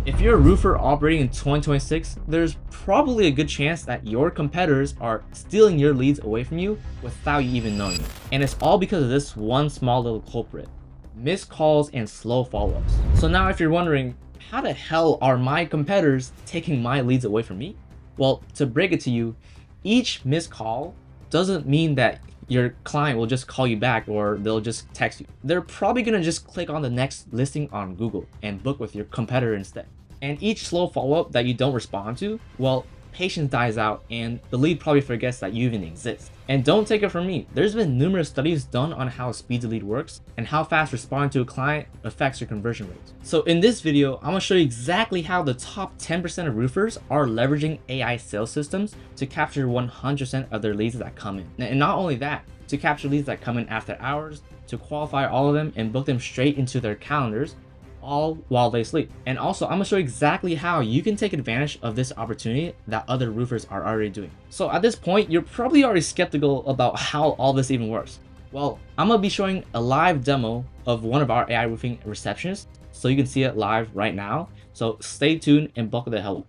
If you're a roofer operating in 2026, there's probably a good chance that your competitors are stealing your leads away from you without you even knowing it. And it's all because of this one small little culprit: missed calls and slow follow-ups. So now if you're wondering, how the hell are my competitors taking my leads away from me? Well, to break it to you, each missed call doesn't mean that your client will just call you back or they'll just text you. They're probably gonna just click on the next listing on Google and book with your competitor instead. And each slow follow-up that you don't respond to, well, patience dies out and the lead probably forgets that you even exist. And don't take it from me, there's been numerous studies done on how speed to lead works and how fast responding to a client affects your conversion rates. So in this video, I'm gonna show you exactly how the top 10% of roofers are leveraging AI sales systems to capture 100% of their leads that come in. And not only that, to capture leads that come in after hours, to qualify all of them and book them straight into their calendars, all while they sleep. And also, I'm gonna show you exactly how you can take advantage of this opportunity that other roofers are already doing. So at this point, you're probably already skeptical about how all this even works. Well, I'm gonna be showing a live demo of one of our AI roofing receptionists, so you can see it live right now. So stay tuned and buckle the hell up.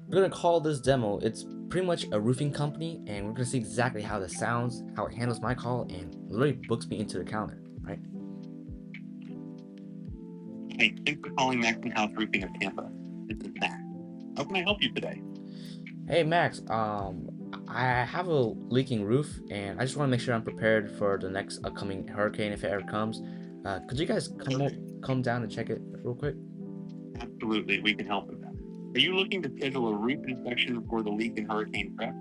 We're gonna call this demo, it's pretty much a roofing company, and we're gonna see exactly how this sounds, how it handles my call, and literally books me into the calendar, right? Hey, thanks for calling Max & House Roofing of Tampa. This is Max. How can I help you today? Hey Max, I have a leaking roof and I just want to make sure I'm prepared for the next upcoming hurricane if it ever comes. Could you guys come down and check it real quick? Absolutely, we can help with that. Are you looking to schedule a roof inspection for the leak and hurricane prep?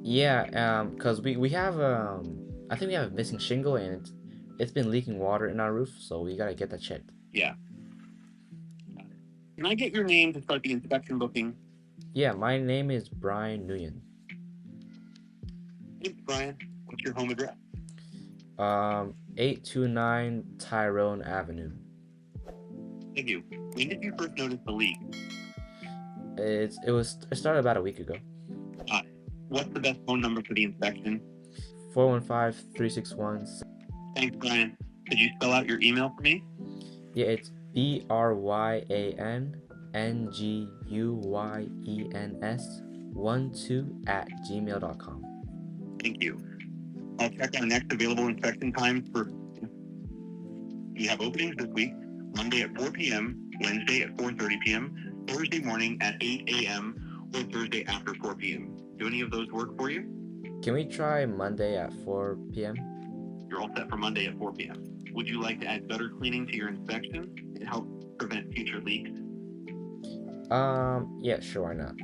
Yeah, cause we have I think we have a missing shingle and it's been leaking water in our roof, so we gotta get that checked. Yeah. Can I get your name to start the inspection booking? Yeah, my name is Brian Nguyen. Thanks, Brian. What's your home address? 829 Tyrone Avenue. Thank you. When did you first notice the leak? It started about a week ago. Got it. What's the best phone number for the inspection? 415-361. Thanks, Brian. Could you spell out your email for me? Yeah, it's bryannguyens12@gmail.com. Thank you. I'll check on next available inspection times for. We have openings this week: Monday at 4 p.m., Wednesday at 4:30 p.m., Thursday morning at 8 a.m., or Thursday after 4 p.m. Do any of those work for you? Can we try Monday at 4 p.m.? You're all set for Monday at 4 p.m. Would you like to add gutter cleaning to your inspection to help prevent future leaks? Yeah, sure, why not?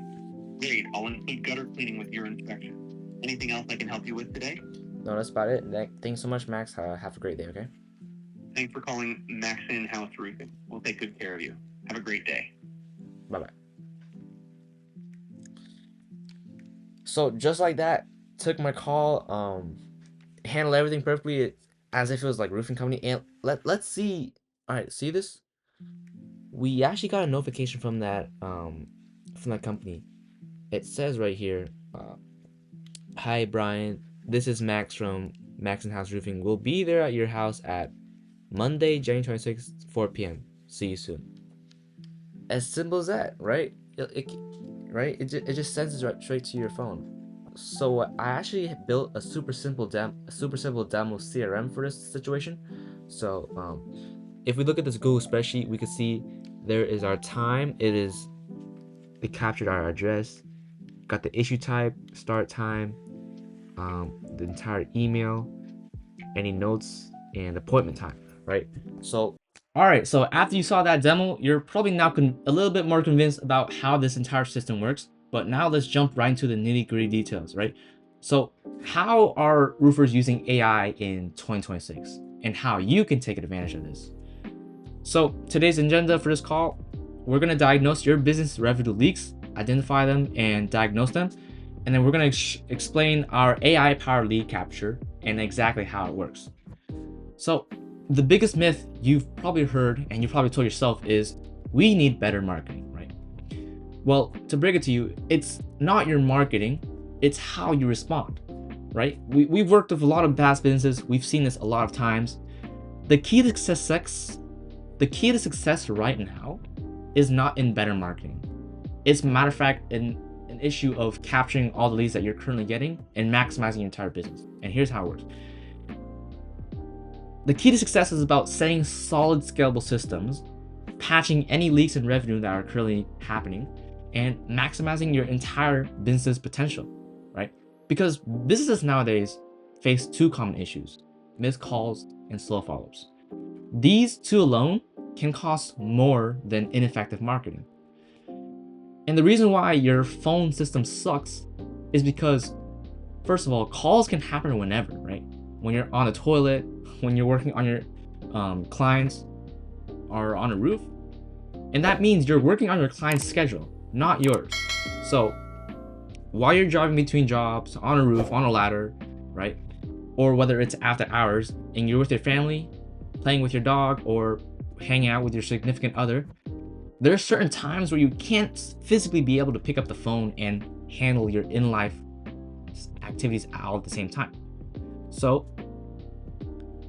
Great, I'll include gutter cleaning with your inspection. Anything else I can help you with today? No, that's about it. Thanks so much, Max. Have a great day, okay? Thanks for calling Max & House Roofing. We'll take good care of you. Have a great day. Bye-bye. So just like that, took my call, handled everything perfectly as if it was like roofing company. And let's see. All right, see this? We actually got a notification from that company. It says right here, hi Brian, this is Max from Max & House Roofing. We'll be there at your house at Monday, January 26th, 4 p.m. See you soon. As simple as that, right? It just sends it right straight to your phone. So I actually built a super simple demo CRM for this situation. So if we look at this Google spreadsheet, we can see there is our time. It captured our address, got the issue type, start time, the entire email, any notes, and appointment time, right? So alright, so after you saw that demo, you're probably now a little bit more convinced about how this entire system works. But now let's jump right into the nitty-gritty details, right? So how are roofers using AI in 2026 and how you can take advantage of this? So today's agenda for this call, we're going to diagnose your business revenue leaks, identify them and diagnose them. And then we're going to explain our AI-powered lead capture and exactly how it works. So the biggest myth you've probably heard and you probably told yourself is we need better marketing, right? Well, to break it to you, it's not your marketing, it's how you respond, right? We've worked with a lot of past businesses. We've seen this a lot of times. The key to success the key to success right now is not in better marketing. It's, matter of fact, an issue of capturing all the leads that you're currently getting and maximizing your entire business. And here's how it works. The key to success is about setting solid, scalable systems, patching any leaks in revenue that are currently happening, and maximizing your entire business potential, right? Because businesses nowadays face two common issues: missed calls and slow follow-ups. These two alone can cost more than ineffective marketing. And the reason why your phone system sucks is because, first of all, calls can happen whenever, right? When you're on the toilet, when you're working on your clients, or on a roof. And that means you're working on your client's schedule, not yours. So while you're driving between jobs, on a roof, on a ladder, right? Or whether it's after hours and you're with your family, playing with your dog, or hanging out with your significant other, there are certain times where you can't physically be able to pick up the phone and handle your in-life activities all at the same time. So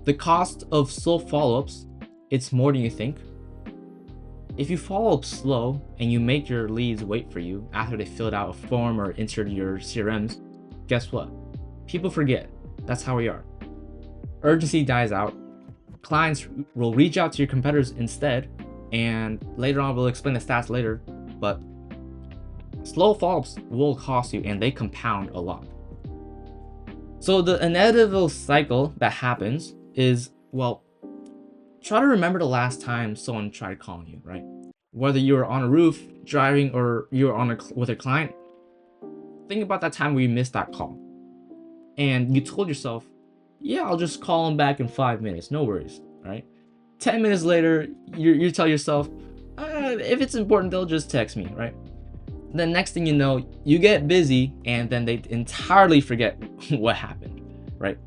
the cost of slow follow-ups, it's more than you think. If you follow up slow and you make your leads wait for you after they filled out a form or entered your CRMs, guess what? People forget. That's how we are. Urgency dies out. Clients will reach out to your competitors instead, and later on we'll explain the stats later, but slow follow-ups will cost you and they compound a lot. So the inevitable cycle that happens is, well, try to remember the last time someone tried calling you, right? Whether you were on a roof, driving, or you were with a client, think about that time where you missed that call. And you told yourself, yeah, I'll just call them back in 5 minutes, no worries, right? 10 minutes later, you tell yourself, if it's important, they'll just text me, right? The next thing you know, you get busy and then they entirely forget what happened, right?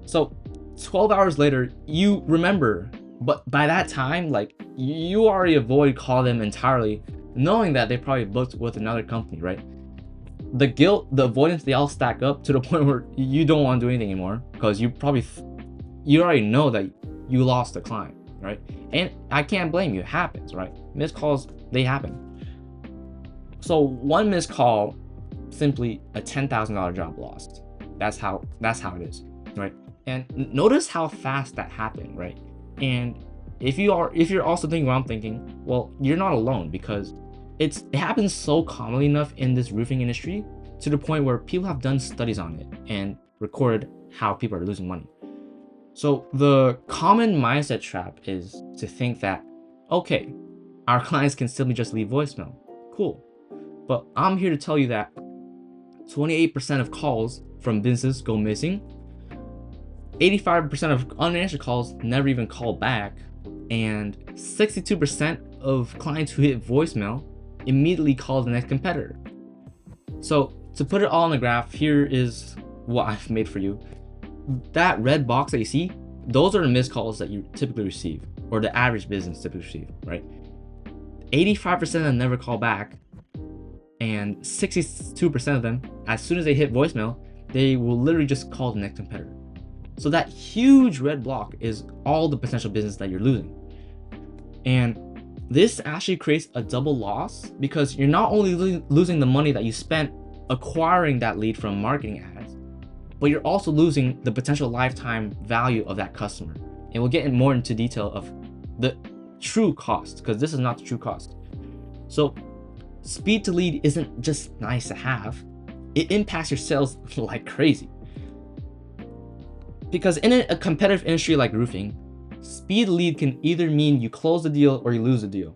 So 12 hours later, you remember, but by that time, like, you already avoid calling them entirely, knowing that they probably booked with another company, right? The guilt, the avoidance, they all stack up to the point where you don't want to do anything anymore because you already know that you lost the client, right? And I can't blame you, it happens, right? Missed calls, they happen. So one missed call, simply a $10,000 job lost. That's how it is, right? And notice how fast that happened, right? And if you're also thinking what I'm thinking, well, you're not alone, because it happens so commonly enough in this roofing industry to the point where people have done studies on it and recorded how people are losing money. So the common mindset trap is to think that, okay, our clients can simply just leave voicemail. Cool. But I'm here to tell you that 28% of calls from businesses go missing, 85% of unanswered calls never even call back, and 62% of clients who hit voicemail immediately call the next competitor. So to put it all on the graph, here is what I've made for you. That red box that you see, those are the missed calls that you typically receive, or the average business typically receive, right? 85% of them never call back, and 62% of them, as soon as they hit voicemail, they will literally just call the next competitor. So that huge red block is all the potential business that you're losing. And this actually creates a double loss, because you're not only losing the money that you spent acquiring that lead from marketing ads, but you're also losing the potential lifetime value of that customer. And we'll get more into detail of the true cost, because this is not the true cost. So speed to lead isn't just nice to have, it impacts your sales like crazy. Because in a competitive industry like roofing, speed lead can either mean you close the deal or you lose the deal.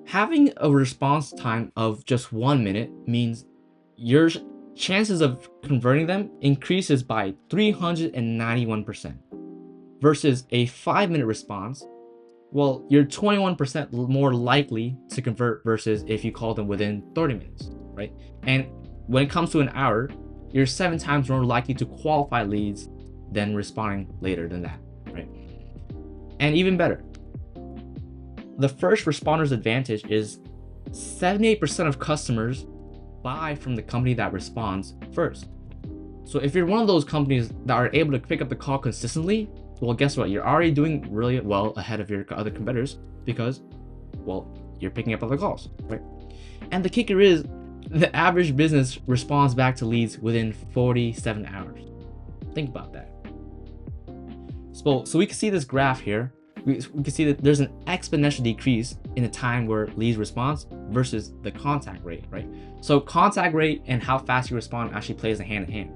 Having a response time of just 1 minute means your chances of converting them increases by 391%, versus a 5-minute response, well, you're 21% more likely to convert versus if you call them within 30 minutes, right? And when it comes to an hour, you're 7 times more likely to qualify leads than responding later than that, right? And even better, the first responder's advantage is 78% of customers buy from the company that responds first. So if you're one of those companies that are able to pick up the call consistently, well, guess what? You're already doing really well ahead of your other competitors because, well, you're picking up other calls, right? And the kicker is the average business responds back to leads within 47 hours. Think about that. So we can see this graph here. We can see that there's an exponential decrease in the time where leads response versus the contact rate, right? So contact rate and how fast you respond actually plays a hand in hand,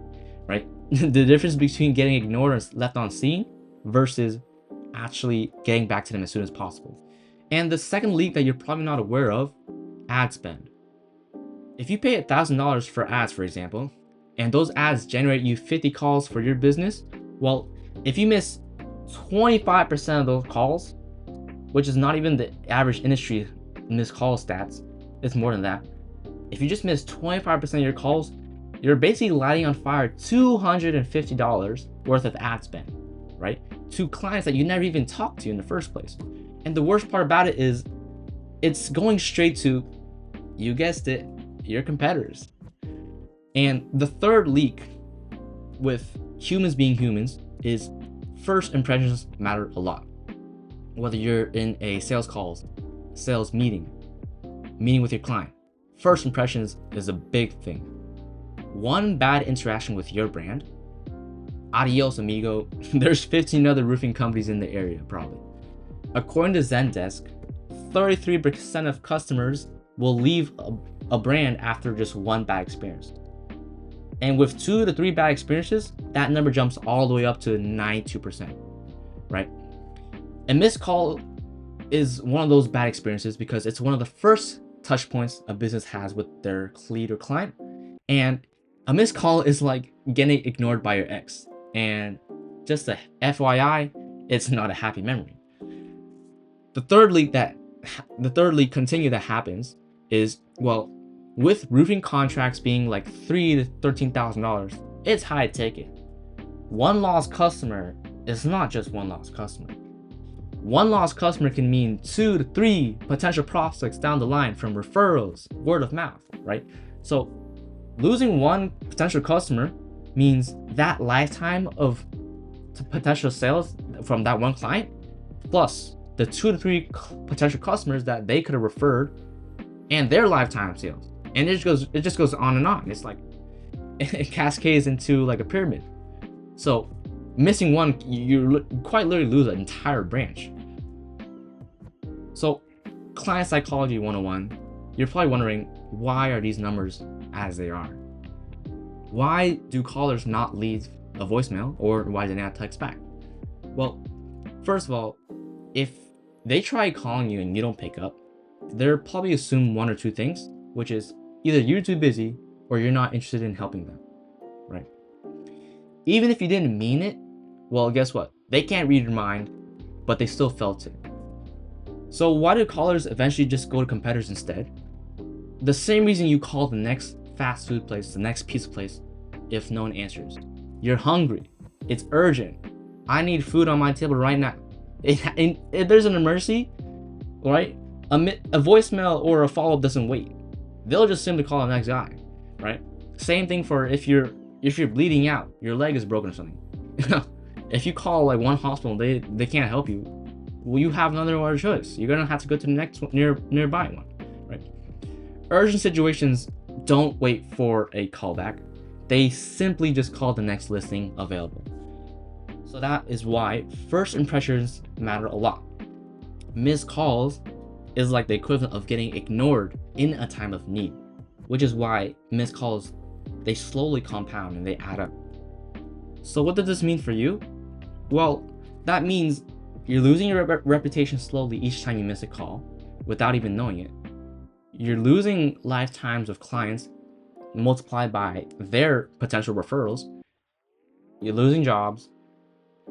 right? The difference between getting ignored and left on scene versus actually getting back to them as soon as possible. And the second leak that you're probably not aware of, ad spend. If you pay $1,000 for ads, for example, and those ads generate you 50 calls for your business, well, if you miss 25% of those calls, which is not even the average industry missed call stats, it's more than that. If you just miss 25% of your calls, you're basically lighting on fire $250 worth of ad spend, right? To clients that you never even talked to in the first place. And the worst part about it is it's going straight to, you guessed it, your competitors. And the third leak with humans being humans is first impressions matter a lot. Whether you're in a sales calls, sales meeting with your client, first impressions is a big thing. One bad interaction with your brand, adios amigo. There's 15 other roofing companies in the area probably. According to Zendesk, 33% of customers will leave a brand after just one bad experience. And with 2 to 3 bad experiences, that number jumps all the way up to 92%, right? A missed call is one of those bad experiences because it's one of the first touch points a business has with their lead or client. And a missed call is like getting ignored by your ex. And just a FYI, it's not a happy memory. The third leak continue that happens is, well, with roofing contracts being like $3,000 to $13,000, it's high ticket. One lost customer is not just one lost customer. One lost customer can mean 2 to 3 potential prospects down the line from referrals, word of mouth, right? So losing one potential customer means that lifetime of potential sales from that one client, plus the 2 to 3 potential customers that they could have referred and their lifetime sales. And it just goes on and on. It's like it cascades into like a pyramid. So missing one, you quite literally lose an entire branch. So client psychology 101, you're probably wondering, why are these numbers as they are? Why do callers not leave a voicemail, or why did they not text back? Well, first of all, if they try calling you and you don't pick up, they'll probably assume one or two things, which is either you're too busy or you're not interested in helping them, right? Even if you didn't mean it, well, guess what? They can't read your mind, but they still felt it. So why do callers eventually just go to competitors instead? The same reason you call the next fast food place, the next pizza place, if no one answers. You're hungry. It's urgent. I need food on my table right now. If there's an emergency, right? A voicemail or a follow-up doesn't wait. They'll just simply call the next guy, right? Same thing for if you're bleeding out, your leg is broken or something. If you call like one hospital, they can't help you. Well, you have another other choice. You're gonna have to go to the next one, nearby one, right? Urgent situations don't wait for a callback. They simply just call the next listing available. So that is why first impressions matter a lot. Missed calls is like the equivalent of getting ignored in a time of need, which is why missed calls, they slowly compound and they add up. So what does this mean for you? Well, that means you're losing your reputation slowly each time you miss a call without even knowing it. You're losing lifetimes of clients multiplied by their potential referrals. You're losing jobs.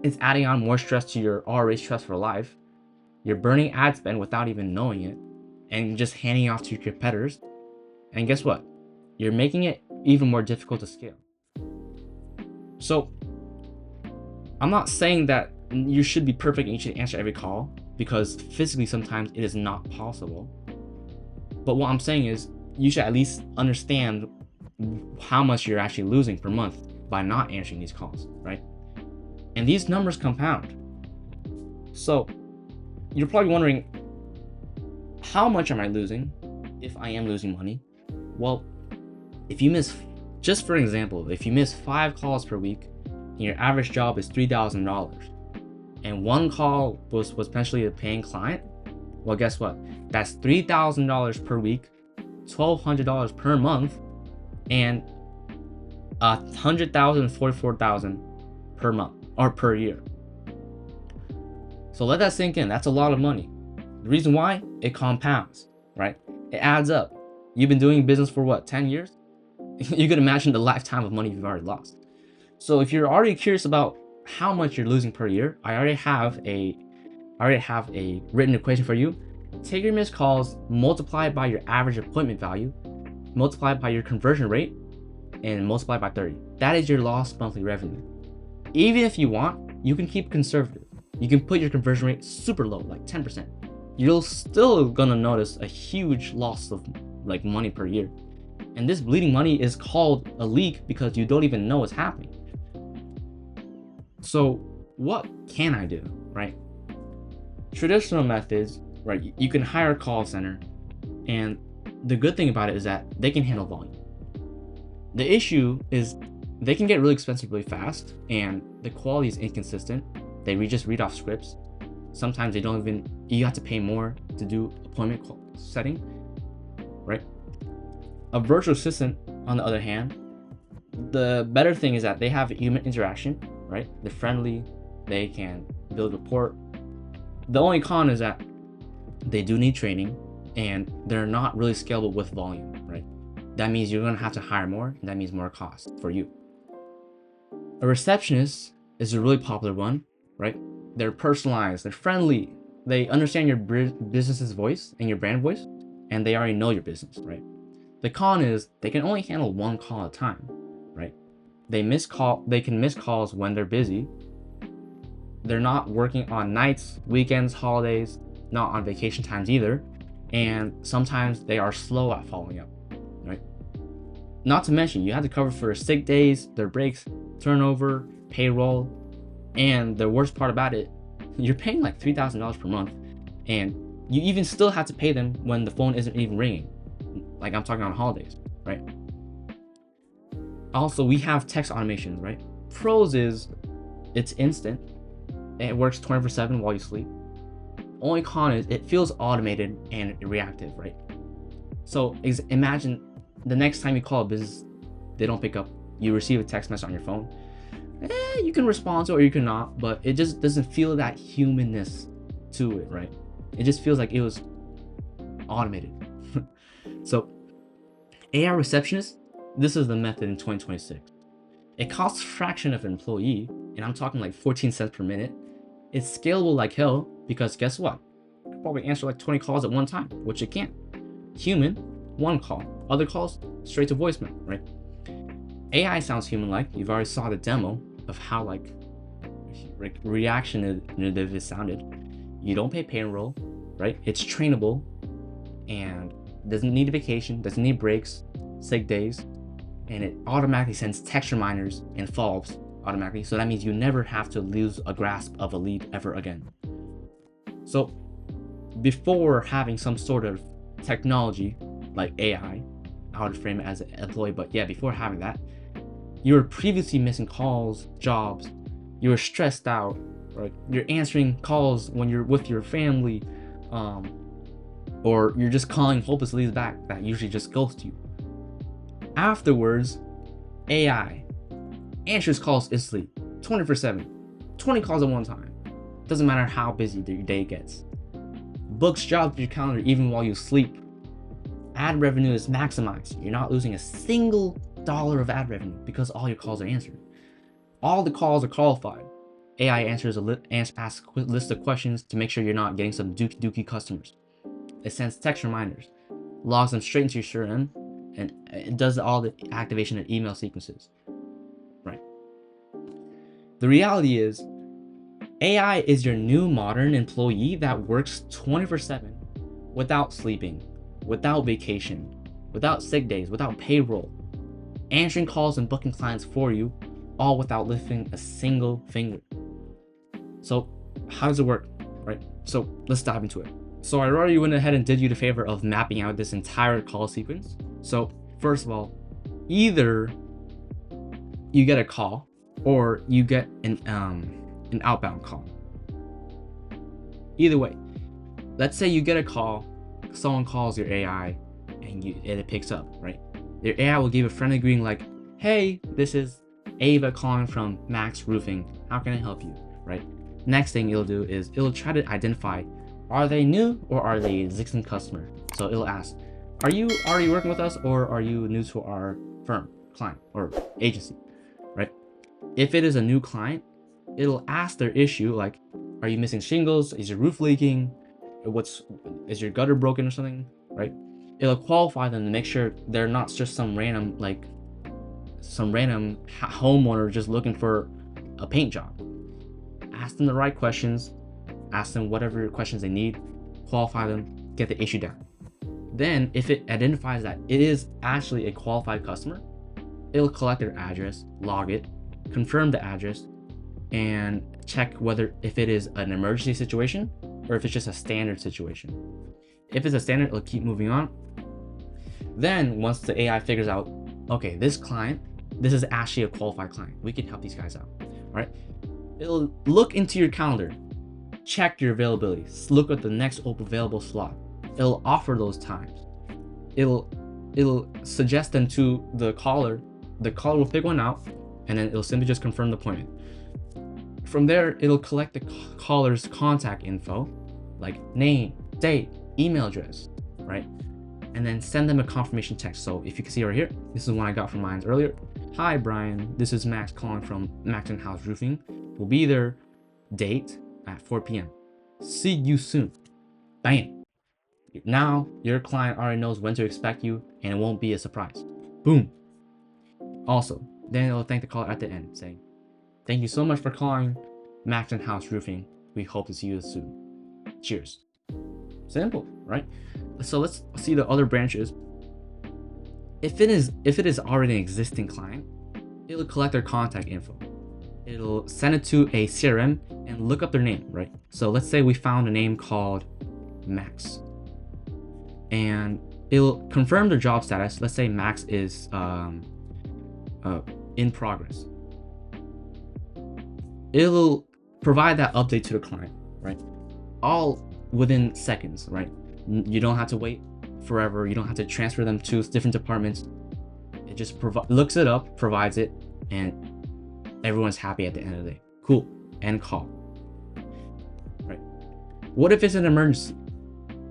It's adding on more stress to your already stressful life. You're burning ad spend without even knowing it and just handing it off to your competitors. And guess what? You're making it even more difficult to scale. So I'm not saying that you should be perfect and you should answer every call, because physically sometimes it is not possible. But what I'm saying is you should at least understand how much you're actually losing per month by not answering these calls, right? And these numbers compound. So you're probably wondering, how much am I losing if I am losing money? Well, if you miss, just for example, if you miss 5 calls per week and your average job is $3,000 and one call was potentially a paying client, well, guess what? That's $3,000 per week, $1,200 per month, and $100,000, $44,000 per month or per year. So let that sink in. That's a lot of money. The reason why? It compounds, right? It adds up. You've been doing business for what, 10 years? You can imagine the lifetime of money you've already lost. So if you're already curious about how much you're losing per year, I already have a written equation for you. Take your missed calls, multiply it by your average appointment value, multiply it by your conversion rate, and multiply it by 30. That is your lost monthly revenue. Even if you want, you can keep conservative. You can put your conversion rate super low, like 10%. You're still gonna notice a huge loss of like money per year. And this bleeding money is called a leak because you don't even know it's happening. So what can I do, right? Traditional methods, right? You can hire a call center, and the good thing about it is that they can handle volume. The issue is they can get really expensive really fast, and the quality is inconsistent. They just read off scripts. Sometimes they don't even, you have to pay more to do appointment setting, right? A virtual assistant, on the other hand, the better thing is that they have human interaction, right? They're friendly, they can build rapport. The only con is that they do need training, and they're not really scalable with volume, right? That means you're gonna have to hire more, and that means more cost for you. A receptionist is a really popular one, right? They're personalized, they're friendly, they understand your business's voice and your brand voice, and they already know your business, right? The con is they can only handle one call at a time, right? They can miss calls when they're busy. They're not working on nights, weekends, holidays, not on vacation times either, and sometimes they are slow at following up, right? Not to mention, you have to cover for sick days, their breaks, turnover, payroll, and the worst part about it, you're paying like $3,000 per month, and you even still have to pay them when the phone isn't even ringing. Like I'm talking on holidays, right? Also, we have text automation, right? Pros is it's instant. It works 24/7 while you sleep. Only con is it feels automated and reactive, right? So imagine the next time you call a business, they don't pick up, you receive a text message on your phone. You can respond to it or you cannot, but it just doesn't feel that humanness to it, right? It just feels like it was automated. So AI receptionist, this is the method in 2026. It costs a fraction of an employee, and I'm talking like 14 cents per minute. It's scalable like hell because guess what? You can probably answer like 20 calls at one time, which it can't. Human, one call. Other calls, straight to voicemail, right? AI sounds human-like. You've already saw the demo of how like reactionative it sounded. You don't pay payroll, right? It's trainable and doesn't need a vacation, doesn't need breaks, sick days, and it automatically sends text reminders and follow-ups automatically. So that means you never have to lose a grasp of a lead ever again. So before having some sort of technology like AI, I would frame it as an employee, but yeah, before having that, you were previously missing calls, jobs, you were stressed out, right? You're answering calls when you're with your family, or you're just calling hopeless leads back that usually just ghost you. Afterwards, AI answers calls instantly, 24/7, 20 calls at one time. Doesn't matter how busy your day gets. Books jobs to your calendar even while you sleep. Ad revenue is maximized. You're not losing a single dollar of ad revenue because all your calls are answered. All the calls are qualified. AI answers asks a list of questions to make sure you're not getting some dookie customers. It sends text reminders, logs them straight into your CRM, and it does all the activation and email sequences. Right. The reality is, AI is your new modern employee that works 24/7 without sleeping, without vacation, without sick days, without payroll, answering calls and booking clients for you, all without lifting a single finger. So how does it work, right? So let's dive into it. So I already went ahead and did you the favor of mapping out this entire call sequence. So first of all, either you get a call or you get an outbound call. Either way, let's say you get a call, someone calls your AI and it picks up, right? Your AI will give a friendly greeting like, hey, this is Ava calling from Max Roofing. How can I help you, right? Next thing it'll do is it'll try to identify, are they new or are they existing customer? So it'll ask, are you already working with us or are you new to our firm, client, or agency, right? If it is a new client, it'll ask their issue like, are you missing shingles? Is your roof leaking? Is your gutter broken or something, right? It'll qualify them to make sure they're not just some random homeowner just looking for a paint job. Ask them the right questions, ask them whatever questions they need, qualify them, get the issue down. Then if it identifies that it is actually a qualified customer, it'll collect their address, log it, confirm the address, and check whether if it is an emergency situation or if it's just a standard situation. If it's a standard, it'll keep moving on. Then once the AI figures out, okay, this client, this is actually a qualified client, we can help these guys out, right? It'll look into your calendar, check your availability, look at the next available slot. It'll offer those times. It'll suggest them to the caller. The caller will pick one out, and then it'll simply just confirm the appointment. From there, it'll collect the caller's contact info, like name, date, email address, right? And then send them a confirmation text. So if you can see right here, this is one I got from mine earlier. Hi, Brian. This is Max calling from Max & House Roofing. We'll be there, date at 4 p.m. See you soon. Bam. Now your client already knows when to expect you and it won't be a surprise. Boom. Also, then it'll thank the caller at the end, saying, thank you so much for calling Max & House Roofing. We hope to see you soon. Cheers. Simple, right? So let's see the other branches. If it is already an existing client, it'll collect their contact info. It'll send it to a CRM and look up their name, right? So let's say we found a name called Max, and it'll confirm their job status. Let's say Max is in progress. It'll provide that update to the client, right? All within seconds, right? You don't have to wait forever. You don't have to transfer them to different departments. It just looks it up, provides it, and everyone's happy at the end of the day. Cool. End call. Right? What if it's an emergency?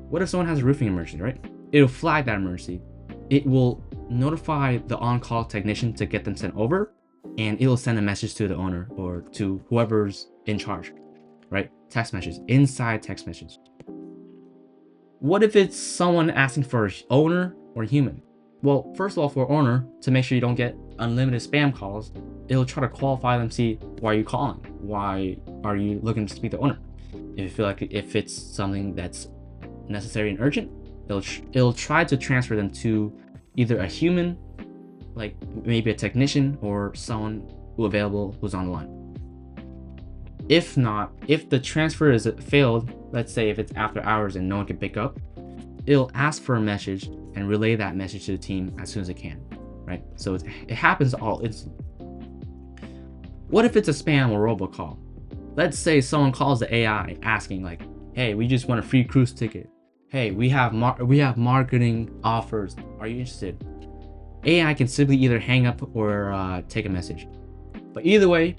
What if someone has a roofing emergency, right? It'll flag that emergency. It will notify the on-call technician to get them sent over, and it'll send a message to the owner or to whoever's in charge, right? Text message, inside text message. What if it's someone asking for owner or human? Well, first of all, for owner, to make sure you don't get unlimited spam calls, it'll try to qualify them, see why are you calling? Why are you looking to speak to the owner? If you feel like if it's something that's necessary and urgent, it'll try to transfer them to either a human, like maybe a technician, or someone who's on the line. If not, if the transfer is failed, let's say if it's after hours and no one can pick up, it'll ask for a message and relay that message to the team as soon as it can, right? So it happens all instantly. What if it's a spam or robocall? Let's say someone calls the AI asking like, hey, we just want a free cruise ticket. Hey, we have marketing offers. Are you interested? AI can simply either hang up or take a message. But either way,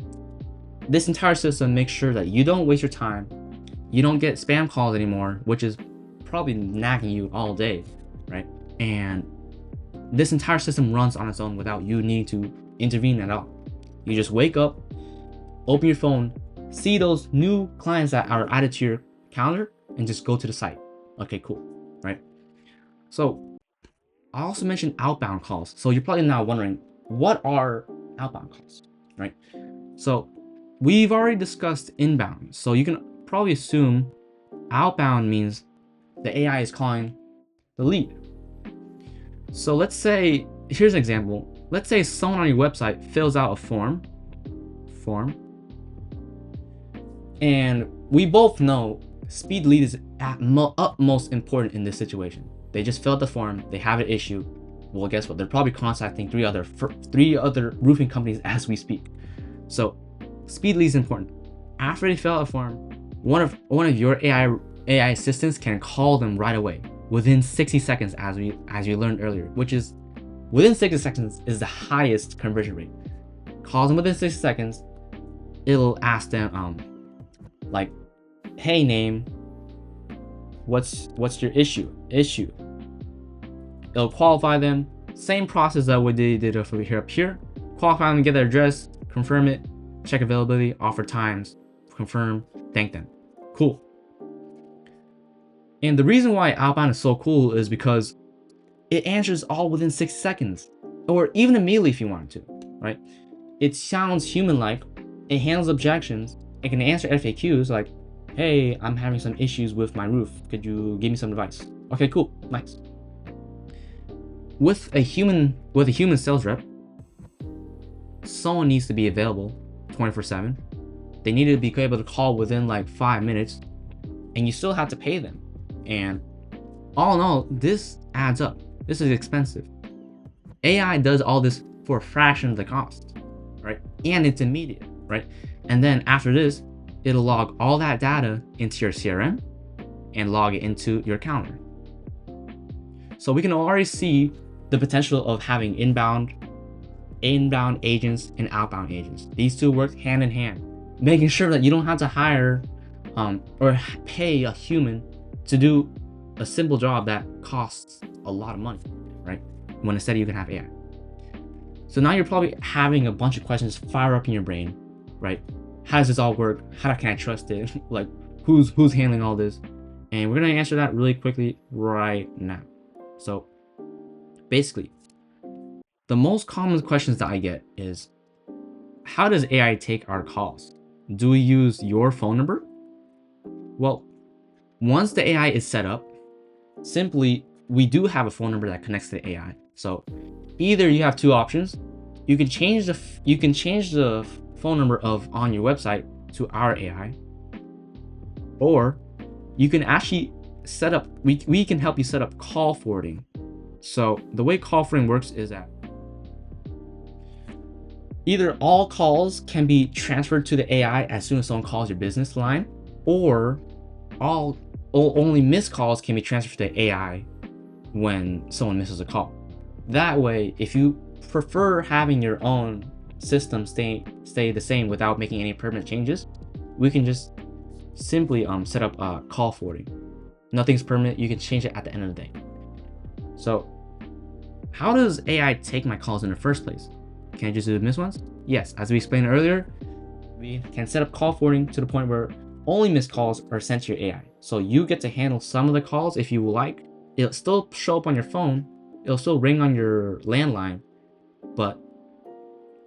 this entire system makes sure that you don't waste your time. You don't get spam calls anymore, which is probably nagging you all day, right? And this entire system runs on its own without you needing to intervene at all. You just wake up, open your phone, see those new clients that are added to your calendar, and just go to the site. Okay, cool, right? So I also mentioned outbound calls. So you're probably now wondering, what are outbound calls, right? So we've already discussed inbound. So you can probably assume outbound means the AI is calling the lead. So let's say, here's an example. Let's say someone on your website fills out a form. And we both know speed lead is at utmost important in this situation. They just fill out the form, they have an issue. Well, guess what? They're probably contacting three other roofing companies as we speak. So speed lead is important. After they fill out a form, one of your AI assistants can call them right away within 60 seconds, as we learned earlier, which is within 60 seconds is the highest conversion rate. Calls them within 60 seconds. It'll ask them like, hey, name, what's your issue? It'll qualify them. Same process that we did over here up here. Qualify them, get their address, confirm it, check availability, offer times, confirm, thank them. Cool. And the reason why outbound is so cool is because it answers all within 6 seconds, or even immediately if you want to, right? It sounds human-like, it handles objections, it can answer FAQs like, hey, I'm having some issues with my roof, could you give me some advice? Okay, cool, nice. With a human sales rep, someone needs to be available 24/7. They need to be able to call within like 5 minutes, and you still have to pay them. And all in all, this adds up. This is expensive. AI does all this for a fraction of the cost, right? And it's immediate, right? And then after this, it'll log all that data into your CRM and log it into your calendar. So we can already see the potential of having inbound agents and outbound agents. These two work hand in hand, making sure that you don't have to hire or pay a human to do a simple job that costs a lot of money, right? When instead you can have AI. So now you're probably having a bunch of questions fire up in your brain, right? How does this all work? How can I trust it? Like, who's handling all this? And we're gonna answer that really quickly right now. So basically, the most common questions that I get is, how does AI take our calls? Do we use your phone number? Well, once the AI is set up, simply, we do have a phone number that connects to the AI. So either you have two options. You can change the phone number on your website to our AI, or you can actually set up, we can help you set up call forwarding. So the way call forwarding works is that either all calls can be transferred to the AI as soon as someone calls your business line, or only missed calls can be transferred to the AI when someone misses a call. That way, if you prefer having your own system stay the same without making any permanent changes, we can just simply set up call forwarding. Nothing's permanent. You can change it at the end of the day. So how does AI take my calls in the first place? Can I just do the missed ones? Yes, as we explained earlier, we can set up call forwarding to the point where only missed calls are sent to your AI. So you get to handle some of the calls if you like. It'll still show up on your phone. It'll still ring on your landline. But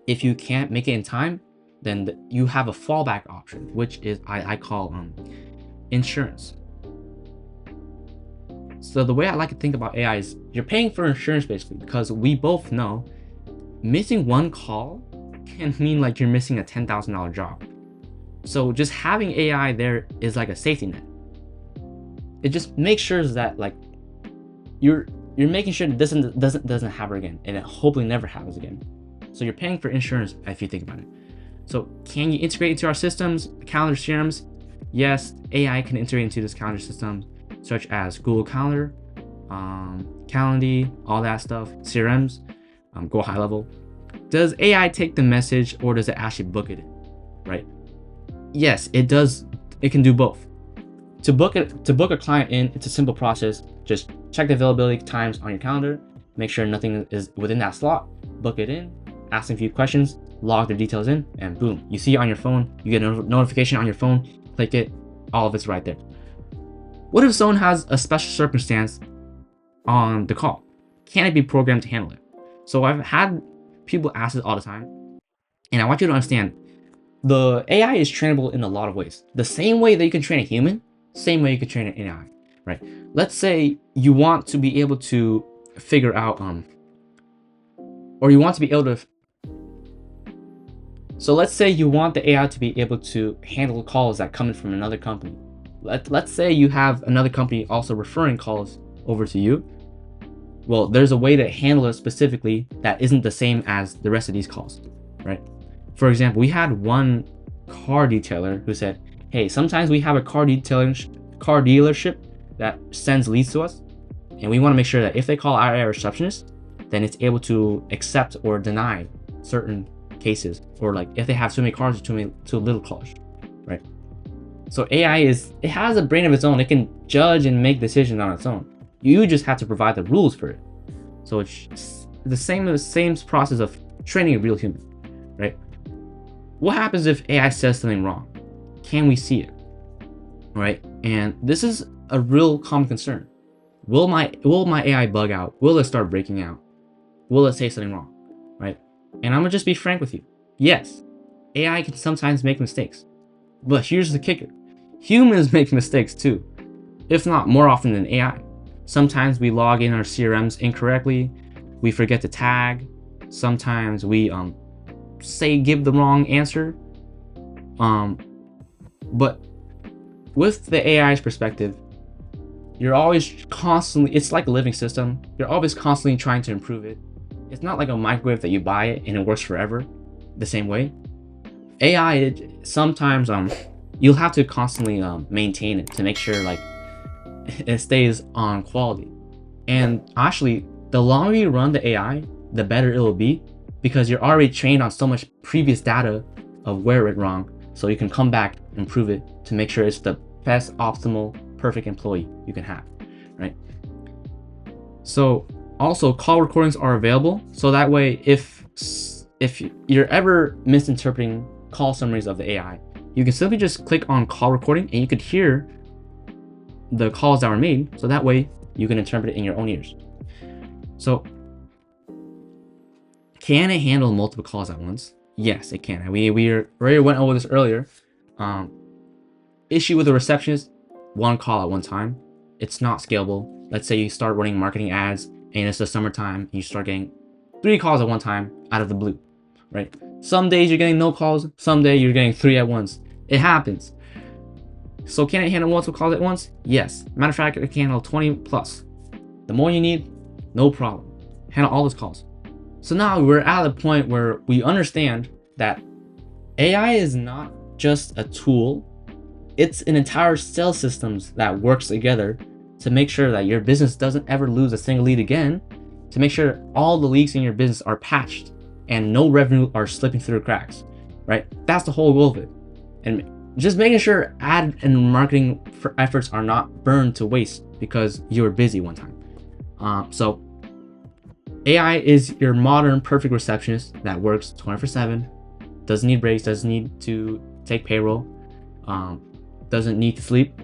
if you can't make it in time, then you have a fallback option, which is I call insurance. So the way I like to think about AI is you're paying for insurance basically, because we both know missing one call can mean like you're missing a $10,000 job. So just having AI there is like a safety net. It just makes sure that like you're making sure it doesn't happen again, and it hopefully never happens again. So you're paying for insurance if you think about it. So can you integrate into our systems, calendar CRMs? Yes, AI can integrate into this calendar system, such as Google Calendar, Calendly, all that stuff, CRMs, go high level. Does AI take the message, or does it actually book it, right? Yes, it does. It can do both. To book a client in, it's a simple process. Just check the availability times on your calendar, make sure nothing is within that slot, book it in, ask them a few questions, log their details in, and boom, you see it on your phone. You get a notification on your phone, click it, all of it's right there. What if someone has a special circumstance on the call? Can it be programmed to handle it? So I've had people ask this all the time, and I want you to understand, the AI is trainable in a lot of ways. The same way that you can train a human, same way you can train an AI, right? Let's say you want to be able to figure out, or you want to be able to So let's say you want the AI to be able to handle calls that come in from another company. Let's say you have another company also referring calls over to you. Well, there's a way to handle it specifically that isn't the same as the rest of these calls, right? For example, we had one car detailer who said, hey, sometimes we have a car dealership that sends leads to us, and we want to make sure that if they call our AI receptionist, then it's able to accept or deny certain cases, or like if they have too many cars or too little cars, right? So AI it has a brain of its own. It can judge and make decisions on its own. You just have to provide the rules for it. So it's the same process of training a real human, right? What happens if AI says something wrong? Can we see it, right? And this is a real common concern. Will my AI bug out? Will it start breaking out? Will it say something wrong, right? And I'm gonna just be frank with you. Yes, AI can sometimes make mistakes, but here's the kicker: humans make mistakes too, if not more often than AI. Sometimes we log in our CRMs incorrectly, we forget to tag, sometimes we give the wrong answer. But with the AI's perspective, you're always constantly, it's like a living system. You're always constantly trying to improve it. It's not like a microwave that you buy it and it works forever the same way. AI, sometimes you'll have to constantly maintain it to make sure like it stays on quality. And actually, the longer you run the AI, the better it will be, because you're already trained on so much previous data of where it went wrong, so you can come back and improve it to make sure it's the best, optimal, perfect employee you can have, right? So also, call recordings are available, so that way if you're ever misinterpreting call summaries of the AI, you can simply just click on call recording and you could hear the calls that were made, so that way you can interpret it in your own ears. So can it handle multiple calls at once? Yes, it can. We already went over this earlier. Issue with the receptionist: one call at one time. It's not scalable. Let's say you start running marketing ads and it's the summertime and you start getting 3 calls at one time out of the blue, right? Some days you're getting no calls, some day you're getting 3 at once. It happens. So can it handle multiple calls at once? Yes. Matter of fact, it can handle 20 plus. The more you need, no problem. Handle all those calls. So now we're at a point where we understand that AI is not just a tool, it's an entire sales systems that works together to make sure that your business doesn't ever lose a single lead again, to make sure all the leaks in your business are patched and no revenue are slipping through the cracks, right? That's the whole goal of it. And just making sure ad and marketing efforts are not burned to waste because you were busy one time. So AI is your modern perfect receptionist that works 24/7, doesn't need breaks, doesn't need to take payroll, doesn't need to sleep,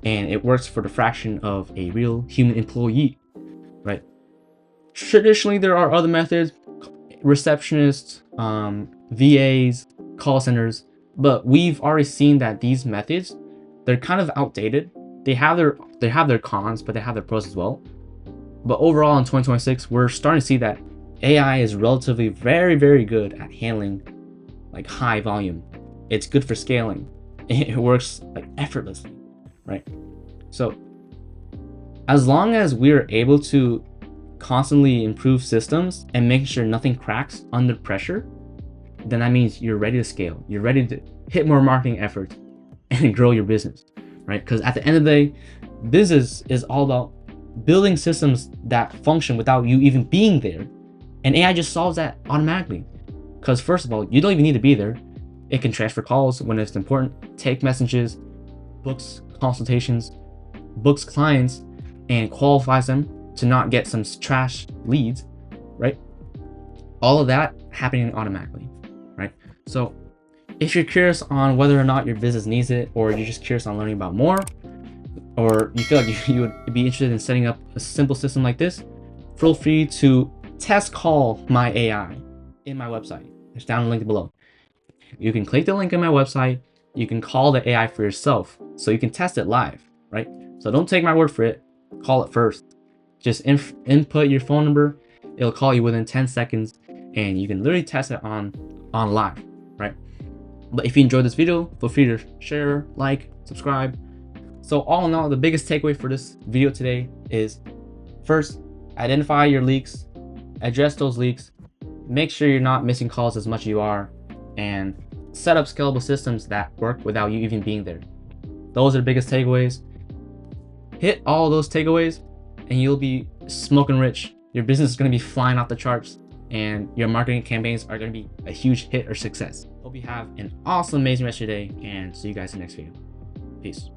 and it works for the fraction of a real human employee, right? Traditionally, there are other methods: receptionists, VAs, call centers, but we've already seen that these methods, they're kind of outdated. They have their cons, but they have their pros as well. But overall, in 2026, we're starting to see that AI is relatively very, very good at handling like high volume. It's good for scaling. It works like effortlessly, right? So as long as we're able to constantly improve systems and making sure nothing cracks under pressure, then that means you're ready to scale. You're ready to hit more marketing efforts and grow your business, right? Because at the end of the day, business is all about building systems that function without you even being there. And AI just solves that automatically. Because first of all, you don't even need to be there. It can transfer calls when it's important, take messages, books consultations, books clients, and qualifies them to not get some trash leads, right? All of that happening automatically, right? So if you're curious on whether or not your business needs it, or you're just curious on learning about more, or you feel like you would be interested in setting up a simple system like this, feel free to test call my AI in my website. It's down in the link below. You can click the link in my website. You can call the AI for yourself, so you can test it live, right? So don't take my word for it. Call it first. Just input your phone number. It'll call you within 10 seconds, and you can literally test it on live. right? But if you enjoyed this video, feel free to share, like, subscribe. So all in all, the biggest takeaway for this video today is, first, identify your leaks, address those leaks, make sure you're not missing calls as much as you are, and set up scalable systems that work without you even being there. Those are the biggest takeaways. Hit all those takeaways and you'll be smoking rich. Your business is going to be flying off the charts and your marketing campaigns are going to be a huge hit or success. Hope you have an awesome, amazing rest of your day, and see you guys in the next video. Peace.